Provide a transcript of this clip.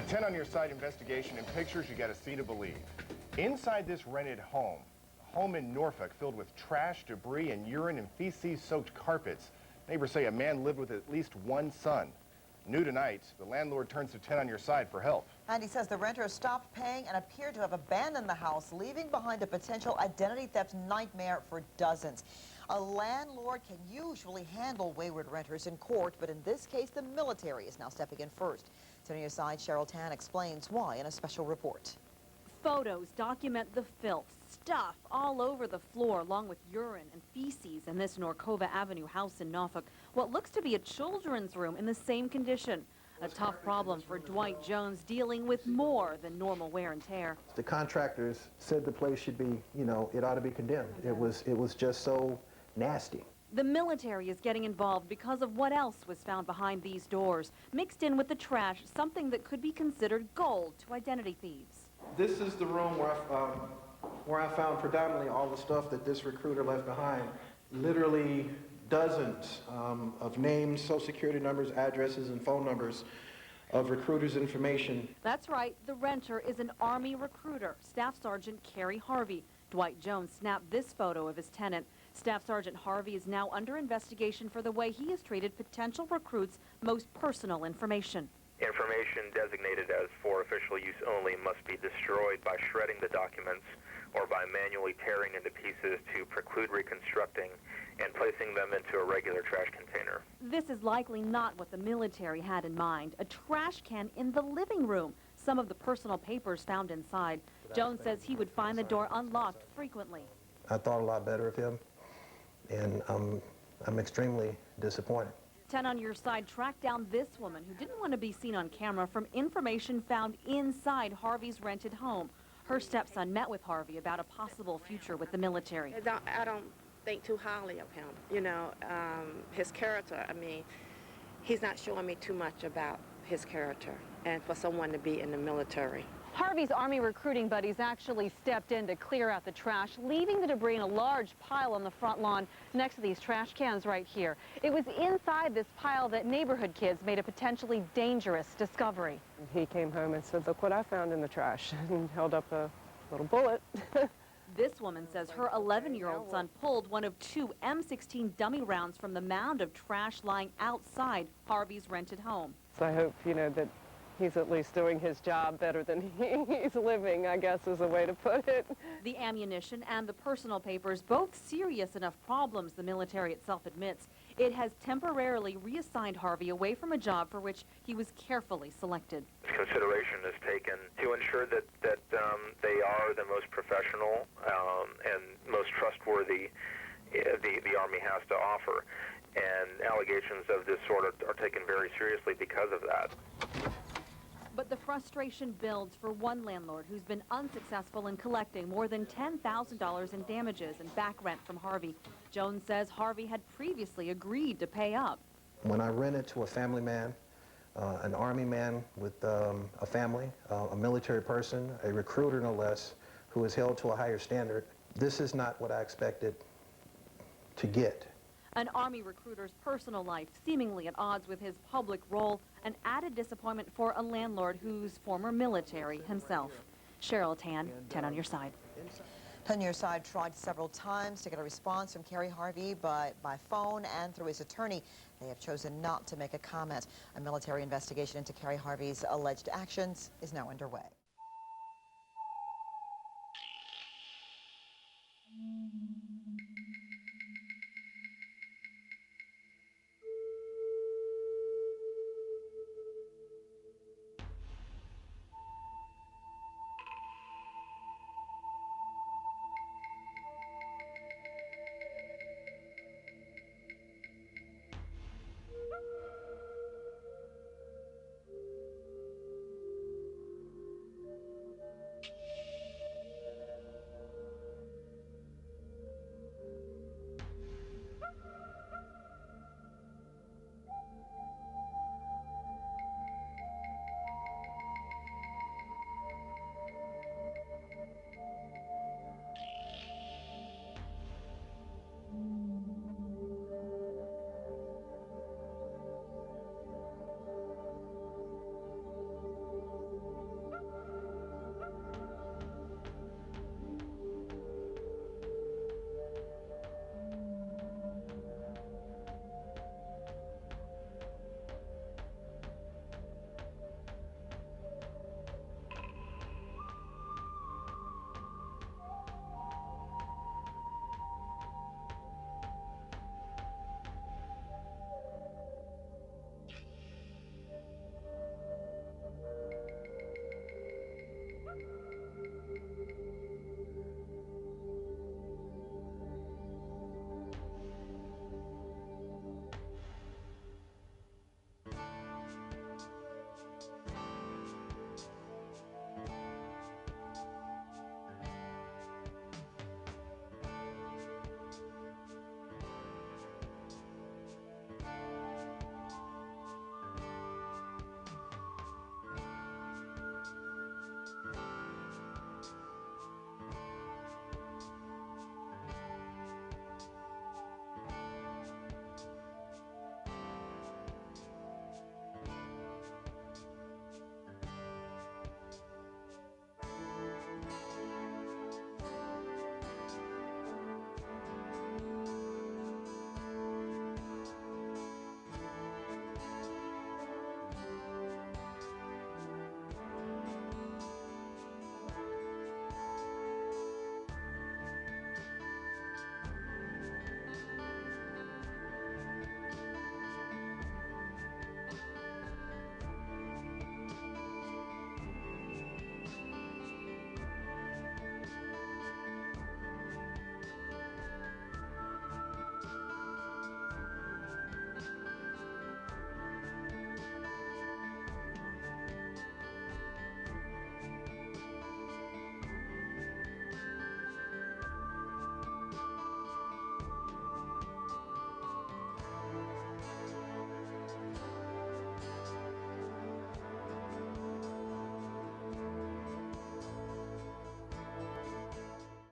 A 10 on your side investigation and pictures you got to see to believe. Inside this rented home, a home in Norfolk filled with trash, debris, and urine and feces-soaked carpets. Neighbors say a man lived with at least one son. New tonight, the landlord turns to 10 on your side for help. And he says the renter stopped paying and appeared to have abandoned the house, leaving behind a potential identity theft nightmare for dozens. A landlord can usually handle wayward renters in court, but in this case, the military is now stepping in first. 10 on your side, Cheryl Tan explains why in a special report. Photos document the filth, stuff all over the floor, along with urine and feces in this Norcova Avenue house in Norfolk. What looks to be a children's room in the same condition. A tough problem for Dwight Jones, dealing with more than normal wear and tear. The contractors said the place should be, it ought to be condemned. It was just so nasty. The military is getting involved because of what else was found behind these doors. Mixed in with the trash, something that could be considered gold to identity thieves. This is the room where I found predominantly all the stuff that this recruiter left behind. Literally dozens of names, social security numbers, addresses, and phone numbers of recruiters' information. That's right, the renter is an Army recruiter, Staff Sergeant Kerry Harvey. Dwight Jones snapped this photo of his tenant. Staff Sergeant Harvey is now under investigation for the way he has treated potential recruits' most personal information. Information designated as for official use only must be destroyed by shredding the documents or by manually tearing into pieces to preclude reconstructing and placing them into a regular trash container. This is likely not what the military had in mind. A trash can in the living room. Some of the personal papers found inside. Jones says he would find the door unlocked frequently. I thought a lot better of him, and I'm extremely disappointed. 10 on your side tracked down this woman who didn't want to be seen on camera from information found inside Harvey's rented home. Her stepson met with Harvey about a possible future with the military. I don't think too highly of him. His character, he's not showing me too much about his character and for someone to be in the military. Harvey's Army recruiting buddies actually stepped in to clear out the trash, leaving the debris in a large pile on the front lawn next to these trash cans right here. It was inside this pile that neighborhood kids made a potentially dangerous discovery. He came home and said, "Look what I found in the trash," and held up a little bullet. This woman says her 11-year-old son pulled one of 2 M16 dummy rounds from the mound of trash lying outside Harvey's rented home. So I hope, that he's at least doing his job better than he's living, I guess is a way to put it. The ammunition and the personal papers, both serious enough problems, the military itself admits. It has temporarily reassigned Harvey away from a job for which he was carefully selected. Consideration is taken to ensure that they are the most professional and most trustworthy the Army has to offer. And allegations of this sort are taken very seriously because of that. But the frustration builds for one landlord who's been unsuccessful in collecting more than $10,000 in damages and back rent from Harvey. Jones says Harvey had previously agreed to pay up. When I rented to a family man, an Army man with a family, a military person, a recruiter no less, who is held to a higher standard, this is not what I expected to get. An Army recruiter's personal life seemingly at odds with his public role, an added disappointment for a landlord who's former military himself. Cheryl Tan, 10 on your side. 10 on your side tried several times to get a response from Kerry Harvey, but by phone and through his attorney, they have chosen not to make a comment. A military investigation into Kerry Harvey's alleged actions is now underway.